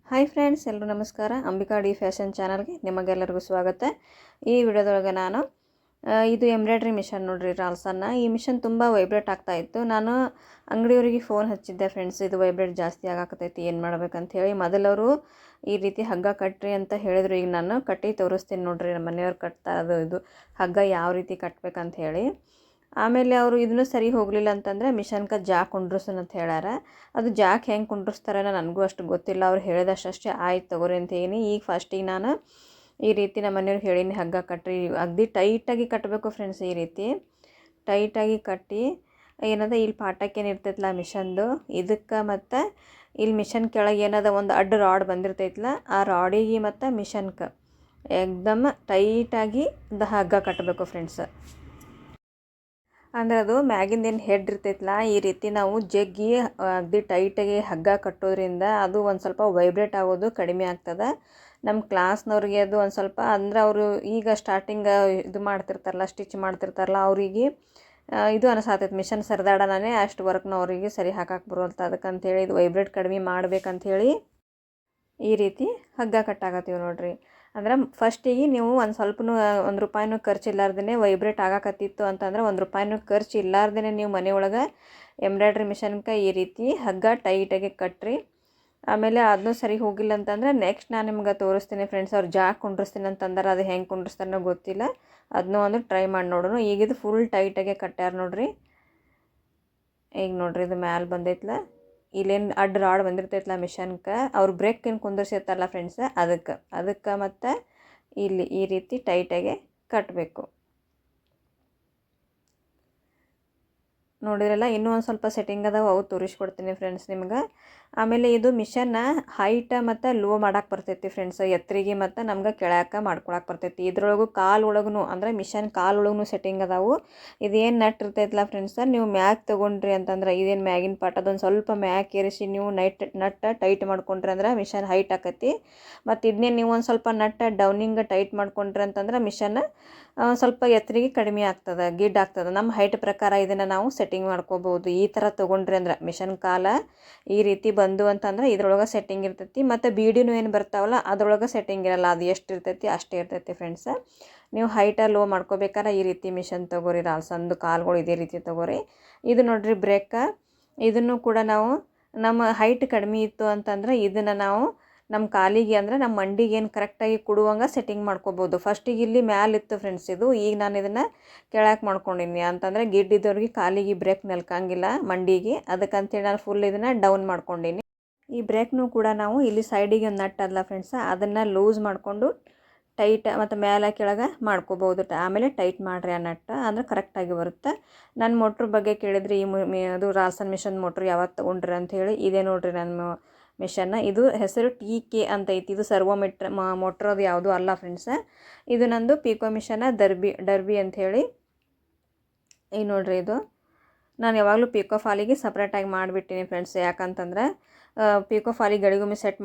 Hi friends, ಎಲ್ಲರೂ ನಮಸ್ಕಾರ. Ambika D fashion ಚಾನಲ್ಗೆ ನಿಮಗೆಲ್ಲರಿಗೂ ಸ್ವಾಗತ. ಈ ವಿಡಿಯೋದೊಳಗೆ ನಾನು ಇದು ಎಂಬ್ರಾಯ್ಡ್ರಿ ಮಿಷನ್ ನೋಡ್ರಿ, ರಾಲ್ಸನ್ನ. ಈ ಮಿಷನ್ ತುಂಬ ವೈಬ್ರೇಟ್ ಆಗ್ತಾಯಿತ್ತು. ನಾನು ಅಂಗಡಿಯವರಿಗೆ ಫೋನ್ ಹಚ್ಚಿದ್ದೆ ಫ್ರೆಂಡ್ಸ್, ಇದು ವೈಬ್ರೇಟ್ ಜಾಸ್ತಿ ಆಗಾಕತ್ತೈತಿ, ಏನು ಮಾಡ್ಬೇಕಂತ ಹೇಳಿ. ಮೊದಲವರು ಈ ರೀತಿ ಹಗ್ಗ ಕಟ್ಟ್ರಿ ಅಂತ ಹೇಳಿದ್ರು. ಈಗ ನಾನು ಕಟ್ಟಿ ತೋರಿಸ್ತೀನಿ ನೋಡ್ರಿ, ನಮ್ಮ ಮನೆಯವ್ರು ಕಟ್ತಾ ಇದು ಹಗ್ಗ ಯಾವ ರೀತಿ ಕಟ್ಬೇಕಂತ ಹೇಳಿ. ಆಮೇಲೆ ಅವರು ಇದನ್ನು ಸರಿ ಹೋಗಲಿಲ್ಲ ಅಂತಂದರೆ ಮಿಷನ್ಗೆ ಜಾಕ್ ಕುಂಡ್ರಸನ್ ಅಂತ ಹೇಳ್ಯಾರ. ಅದು ಜಾಕ್ ಹೆಂಗೆ ಕುಂಡ್ರಿಸ್ತಾರ ನನಗೂ ಅಷ್ಟು ಗೊತ್ತಿಲ್ಲ. ಅವ್ರು ಹೇಳಿದಷ್ಟೇ ಆಯ್ತು ತಗೋರಿ ಅಂತ ಹೇಳಿ. ಈಗ ಫಸ್ಟಿಗೆ ನಾನು ಈ ರೀತಿ ನಮ್ಮ ಮನೆಯವ್ರಿಗೆ ಹೇಳೀನಿ, ಹಗ್ಗ ಕಟ್ಟ್ರಿ, ಅಗದಿ ಟೈಟಾಗಿ ಕಟ್ಟಬೇಕು ಫ್ರೆಂಡ್ಸ್. ಈ ರೀತಿ ಟೈಟಾಗಿ ಕಟ್ಟಿ ಏನದ ಇಲ್ಲಿ ಪಾಟಕ್ಕೆ ಏನು ಇರ್ತೈತಲ್ಲ ಮಿಷನ್ದು, ಇದಕ್ಕೆ ಮತ್ತು ಇಲ್ಲಿ ಮಿಷನ್ ಕೆಳಗೆ ಏನದ ಒಂದು ಅಡ್ಡ ರಾಡ್ ಬಂದಿರ್ತೈತಲ್ಲ, ಆ ರಾಡಿಗೆ ಮತ್ತು ಮಿಷನ್ಗೆ ಏಕ್ದಮ್ ಟೈಟಾಗಿ ಹಗ್ಗ ಕಟ್ಟಬೇಕು ಫ್ರೆಂಡ್ಸ್. ಅಂದ್ರೆ ಅದು ಮ್ಯಾಗಿಂದ ಏನು ಹೆಡ್ ಇರ್ತೈತಲ್ಲ, ಈ ರೀತಿ ನಾವು ಜಗ್ಗಿ ಅಗದಿ ಟೈಟಾಗಿ ಹಗ್ಗ ಕಟ್ಟೋದ್ರಿಂದ ಅದು ಒಂದು ಸ್ವಲ್ಪ ವೈಬ್ರೇಟ್ ಆಗೋದು ಕಡಿಮೆ ಆಗ್ತದೆ. ನಮ್ಮ ಕ್ಲಾಸ್ನವ್ರಿಗೆ ಅದು ಒಂದು ಸ್ವಲ್ಪ, ಅಂದ್ರೆ ಅವರು ಈಗ ಸ್ಟಾರ್ಟಿಂಗ್ ಇದು ಮಾಡ್ತಿರ್ತಾರಲ್ಲ, ಸ್ಟಿಚ್ ಮಾಡ್ತಿರ್ತಾರಲ್ಲ, ಅವರಿಗೆ ಇದು ಅನಿಸಾತೈತೆ ಮಿಷನ್ ಸರಿದಾಡನೇ ಅಷ್ಟು ವರ್ಕ್ನ ಅವರಿಗೆ ಸರಿ ಹಾಕಕ್ಕೆ ಬರೋಲ್ತ. ಅದಕ್ಕಂಥೇಳಿ ಇದು ವೈಬ್ರೇಟ್ ಕಡಿಮೆ ಮಾಡ್ಬೇಕಂಥೇಳಿ ಈ ರೀತಿ ಹಗ್ಗ ಕಟ್ಟಾಕತ್ತೀವಿ ನೋಡ್ರಿ. ಅಂದ್ರೆ ಫಸ್ಟಿಗೆ ನೀವು ಒಂದು ಸ್ವಲ್ಪನೂ ₹1 ಖರ್ಚು ಇಲ್ಲಾರ್ದೇ ವೈಬ್ರೇಟ್ ಆಗಾಕತ್ತಿತ್ತು ಅಂತಂದ್ರೆ ₹1 ಖರ್ಚು ಇಲ್ಲಾರ್ದೇ ನೀವು ಮನೆಯೊಳಗೆ ಎಂಬ್ರಾಯ್ಡ್ರಿ ಮಿಷನ್ಗೆ ಈ ರೀತಿ ಹಗ್ಗ ಟೈಟಾಗಿ ಕಟ್ಟ್ರಿ. ಆಮೇಲೆ ಅದನ್ನೂ ಸರಿ ಹೋಗಿಲ್ಲ ಅಂತಂದ್ರೆ ನೆಕ್ಸ್ಟ್ ನಾನು ನಿಮ್ಗೆ ತೋರಿಸ್ತೀನಿ ಫ್ರೆಂಡ್ಸ್. ಅವ್ರು ಜಾಕ್ ಕುಂಡ್ರಿಸ್ತೀನಿ ಅಂತಂದ್ರೆ ಅದು ಹೆಂಗೆ ಕುಂಡ್ರಿಸ್ತಾರೋ ಗೊತ್ತಿಲ್ಲ, ಅದನ್ನೂ ಒಂದು ಟ್ರೈ ಮಾಡಿ ನೋಡೋಣ. ಈಗಿದು ಫುಲ್ ಟೈಟಾಗೆ ಕಟ್ಟ್ಯಾರ ನೋಡ್ರಿ. ಈಗ ನೋಡ್ರಿ, ಇದು ಮ್ಯಾಲೆ ಬಂದೈತಲ್ಲ, ಇಲ್ಲೇನು ಅಡ್ಡ ರಾಡ್ ಬಂದಿರ್ತೈತಲ್ಲ ಮಿಷನ್ಗೆ, ಅವ್ರು ಬ್ರೇಕ್ ಏನು ಕುಂದರ್ಸಿರ್ತಾರಲ್ಲ ಫ್ರೆಂಡ್ಸ್, ಅದಕ್ಕೆ ಮತ್ತು ಇಲ್ಲಿ ಈ ರೀತಿ ಟೈಟಾಗೆ ಕಟ್ಟಬೇಕು. ನೋಡಿದ್ರಲ್ಲ, ಇನ್ನೂ ಒಂದು ಸ್ವಲ್ಪ ಸೆಟ್ಟಿಂಗ್ ಅದಾವೆ, ಅವು ತೋರಿಸ್ಕೊಡ್ತೀನಿ ಫ್ರೆಂಡ್ಸ್ ನಿಮ್ಗೆ. ಆಮೇಲೆ ಇದು ಮಿಷನ್ನ ಹೈಟ ಮತ್ತು ಲೋ ಮಾಡಕ್ಕೆ ಬರ್ತೈತಿ ಫ್ರೆಂಡ್ಸ್, ಎತ್ತರಿಗೆ ಮತ್ತು ನಮ್ಗೆ ಕೆಳಕ್ಕೆ ಮಾಡ್ಕೊಳಕ್ಕೆ ಬರ್ತೈತಿ. ಇದ್ರೊಳಗೂ ಕಾಲೊಳಗೂ ಅಂದ್ರೆ ಮಿಷನ್ ಕಾಲೊಳಗೂ ಸೆಟ್ಟಿಂಗ್ ಅದಾವು. ಇದೇನು ನಟ್ ಇರ್ತೈತಲ್ಲ ಫ್ರೆಂಡ್ಸ್, ನೀವು ಮ್ಯಾಗ್ ತೊಗೊಂಡ್ರಿ ಅಂತಂದ್ರೆ, ಇದೇನು ಮ್ಯಾಗಿನ ಪಾಟ್ ಅದೊಂದು ಸ್ವಲ್ಪ ಮ್ಯಾಗ್ ಏರಿಸಿ ನೀವು ನಟ್ ಟೈಟ್ ಮಾಡ್ಕೊಂಡ್ರಿ ಅಂದ್ರೆ ಮಿಷನ್ ಹೈಟ್ ಆಕತಿ. ಮತ್ತು ಇದನ್ನೇ ನೀವು ಒಂದು ಸ್ವಲ್ಪ ನಟ್ ಡೌನಿಂಗ್ ಟೈಟ್ ಮಾಡ್ಕೊಂಡ್ರಿ ಅಂತಂದ್ರೆ ಮಿಷನ್ ಸ್ವಲ್ಪ ಎತ್ತರಿಗೆ ಕಡಿಮೆ ಆಗ್ತದೆ, ಗಿಡ್ ಆಗ್ತದೆ. ನಮ್ಮ ಹೈಟ್ ಪ್ರಕಾರ ಇದನ್ನು ನಾವು ಸೆಟ್ಟಿಂಗ್ ಮಾಡ್ಕೋಬೋದು. ಈ ಥರ ತೊಗೊಂಡ್ರಿ ಅಂದ್ರೆ ಮಿಷನ್ ಕಾಲ ಈ ರೀತಿ ಬಂದು ಅಂತಂದ್ರೆ ಇದ್ರೊಳಗೆ ಸೆಟ್ಟಿಂಗ್ ಇರ್ತೈತಿ. ಮತ್ತು ಬೀಡಿನೂ ಏನು ಬರ್ತಾವಲ್ಲ ಅದ್ರೊಳಗೆ ಸೆಟ್ಟಿಂಗ್ ಇರಲ್ಲ, ಅದು ಎಷ್ಟು ಇರ್ತೈತಿ ಅಷ್ಟೇ ಇರ್ತೈತಿ ಫ್ರೆಂಡ್ಸ್. ನೀವು ಹೈಟ ಲೋ ಮಾಡ್ಕೋಬೇಕಾರೆ ಈ ರೀತಿ ಮಿಷನ್ ತೊಗೋರಿ, ರಾಲ್ಸಂದು ಕಾಲ್ಗಳು ಇದೇ ರೀತಿ ತೊಗೋರಿ. ಇದು ನೋಡ್ರಿ ಬ್ರೇಕ, ಇದನ್ನು ಕೂಡ ನಾವು ನಮ್ಮ ಹೈಟ್ ಕಡಿಮೆ ಇತ್ತು ಅಂತಂದ್ರೆ ಇದನ್ನು ನಾವು ನಮ್ಮ ಕಾಲಿಗೆ ಅಂದರೆ ನಮ್ಮ ಮಂಡಿಗೆ ಏನು ಕರೆಕ್ಟಾಗಿ ಕೊಡುವಂಗೆ ಸೆಟ್ಟಿಂಗ್ ಮಾಡ್ಕೋಬೋದು. ಫಸ್ಟಿಗೆ ಇಲ್ಲಿ ಮ್ಯಾಲಿತ್ತು ಫ್ರೆಂಡ್ಸ್ ಇದು, ಈಗ ನಾನು ಇದನ್ನು ಕೆಳಕ್ಕೆ ಮಾಡ್ಕೊಂಡೀನಿ. ಅಂತಂದರೆ ಗಿಡ್ಡಿದ್ದವ್ರಿಗೆ ಕಾಲಿಗೆ ಬ್ರೇಕ್ ನಿಲ್ಕಂಗಿಲ್ಲ ಮಂಡಿಗೆ, ಅದಕ್ಕಂತೇಳಿ ನಾನು ಫುಲ್ ಇದನ್ನು ಡೌನ್ ಮಾಡ್ಕೊಂಡೀನಿ. ಈ ಬ್ರೇಕ್ನೂ ಕೂಡ ನಾವು ಇಲ್ಲಿ ಸೈಡಿಗೆ ಒಂದು ನಟ್ ಅಲ್ಲ ಫ್ರೆಂಡ್ಸ್, ಅದನ್ನು ಲೂಸ್ ಮಾಡಿಕೊಂಡು ಟೈಟ್ ಮತ್ತು ಮೇಲೆ ಕೆಳಗೆ ಮಾಡ್ಕೋಬೋದು. ಆಮೇಲೆ ಟೈಟ್ ಮಾಡಿರಿ ಆ ನಟ್, ಅಂದರೆ ಕರೆಕ್ಟಾಗಿ ಬರುತ್ತೆ. ನನ್ನ ಮೋಟ್ರ್ ಬಗ್ಗೆ ಕೇಳಿದ್ರಿ, ಅದು ರಾಲ್ಸನ್ ಮಿಷನ್ ಮೋಟ್ರ್ ಯಾವತ್ತು ತೊಗೊಂಡ್ರಿ ಅಂತ ಹೇಳಿ. ಇದೇ ನೋಡ್ರಿ ನನ್ನ ಮಿಷನ್ನ, ಇದು ಹೆಸರು TK ಅಂತ ಐತಿ. ಇದು ಸರ್ವೋಮೀಟ್ರ್ ಮೋಟ್ರ್ ಅದು ಯಾವುದೂ ಅಲ್ಲ ಫ್ರೆಂಡ್ಸ್. ಇದು ನಂದು ಪಿಕೋ ಮಿಷನ್ನ ಡರ್ಬಿ ಅಂಥೇಳಿ. ಈಗ ನೋಡ್ರಿ, ಇದು ನಾನು ಯಾವಾಗಲೂ ಪಿಕೋ ಫಾಲಿಗೆ ಸಪ್ರೇಟಾಗಿ ಮಾಡಿಬಿಟ್ಟಿನಿ ಫ್ರೆಂಡ್ಸ್. ಯಾಕಂತಂದ್ರೆ ಪಿಕೋ ಫಾಲಿಗೆ ಗಡಿಗೊಮ್ಮೆ ಸೆಟ್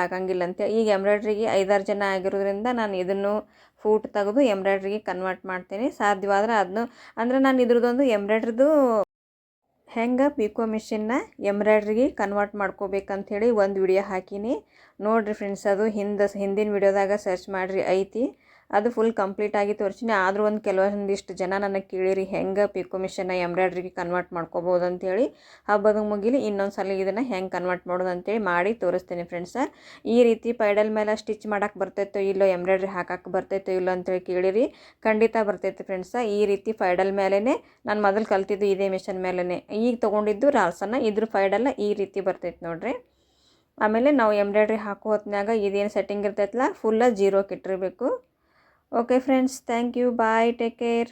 ಆಗಂಗಿಲ್ಲ ಅಂತ. ಈಗ ಎಂಬ್ರಾಯ್ಡ್ರಿಗೆ 5-6 ಜನ ಆಗಿರೋದ್ರಿಂದ ನಾನು ಇದನ್ನು ಫೂಟ್ ತೆಗೆದು ಎಂಬ್ರಾಯ್ಡ್ರಿಗೆ ಕನ್ವರ್ಟ್ ಮಾಡ್ತೀನಿ. ಸಾಧ್ಯವಾದ್ರೆ ಅದನ್ನು ಅಂದರೆ ನಾನು ಇದ್ರದ್ದೊಂದು ಎಂಬ್ರಾಯ್ಡ್ರಿದು ಹೆಂಗೆ ಪಿಕೋ ಮಿಷನ್ನ ಎಂಬ್ರಾಯ್ಡ್ರಿಗೆ ಕನ್ವರ್ಟ್ ಮಾಡ್ಕೋಬೇಕಂಥೇಳಿ ಒಂದು ವಿಡಿಯೋ ಹಾಕೀನಿ ನೋಡಿರಿ ಫ್ರೆಂಡ್ಸ್. ಅದು ಹಿಂದಿನ ವಿಡಿಯೋದಾಗ ಸರ್ಚ್ ಮಾಡಿರಿ, ಐತಿ. ಅದು ಫುಲ್ ಕಂಪ್ಲೀಟಾಗಿ ತೋರಿಸಿನಿ. ಆದರೂ ಒಂದು ಕೆಲವೊಂದಿಷ್ಟು ಜನ ನನಗೆ ಕೇಳಿರಿ ಹೆಂಗೆ ಪಿಕೋ ಮಿಷನ್ನ ಎಂಬ್ರಾಯ್ಡ್ರಿಗೆ ಕನ್ವರ್ಟ್ ಮಾಡ್ಕೋಬೋದು ಅಂಥೇಳಿ. ಹಬ್ಬದ ಮುಗಿಲಿ ಇನ್ನೊಂದು ಸಲ ಇದನ್ನು ಹೆಂಗೆ ಕನ್ವರ್ಟ್ ಮಾಡೋದು ಅಂತೇಳಿ ಮಾಡಿ ತೋರಿಸ್ತೀನಿ ಫ್ರೆಂಡ್ಸ. ಈ ರೀತಿ ಪೈಡಲ್ ಮೇಲೆ ಸ್ಟಿಚ್ ಮಾಡೋಕ್ಕೆ ಬರ್ತೈತೋ ಇಲ್ಲೋ, ಎಂಬ್ರಾಯ್ಡ್ರಿ ಹಾಕಕ್ಕೆ ಬರ್ತೈತೋ ಇಲ್ಲೋ ಅಂತೇಳಿ ಕೇಳಿರಿ. ಖಂಡಿತ ಬರ್ತೈತೆ ಫ್ರೆಂಡ್ಸ. ಈ ರೀತಿ ಪೈಡಲ್ ಮೇಲೇ ನಾನು ಮೊದಲು ಕಲ್ತಿದ್ದು ಇದೇ ಮಿಷನ್ ಮೇಲೇ. ಈಗ ತೊಗೊಂಡಿದ್ದು ರಾಲ್ಸನ್ನ, ಇದ್ರ ಫೈಡಲ್ಲ ಈ ರೀತಿ ಬರ್ತೈತೆ ನೋಡ್ರಿ. ಆಮೇಲೆ ನಾವು ಎಂಬ್ರಾಯ್ಡ್ರಿ ಹಾಕೋ ಹೊತ್ನಾಗ ಇದೇನು ಸೆಟ್ಟಿಂಗ್ ಇರ್ತೈತಲ್ಲ ಫುಲ್ಲ 0 ಇಟ್ಟಿರಬೇಕು. Okay friends, thank you, bye, take care.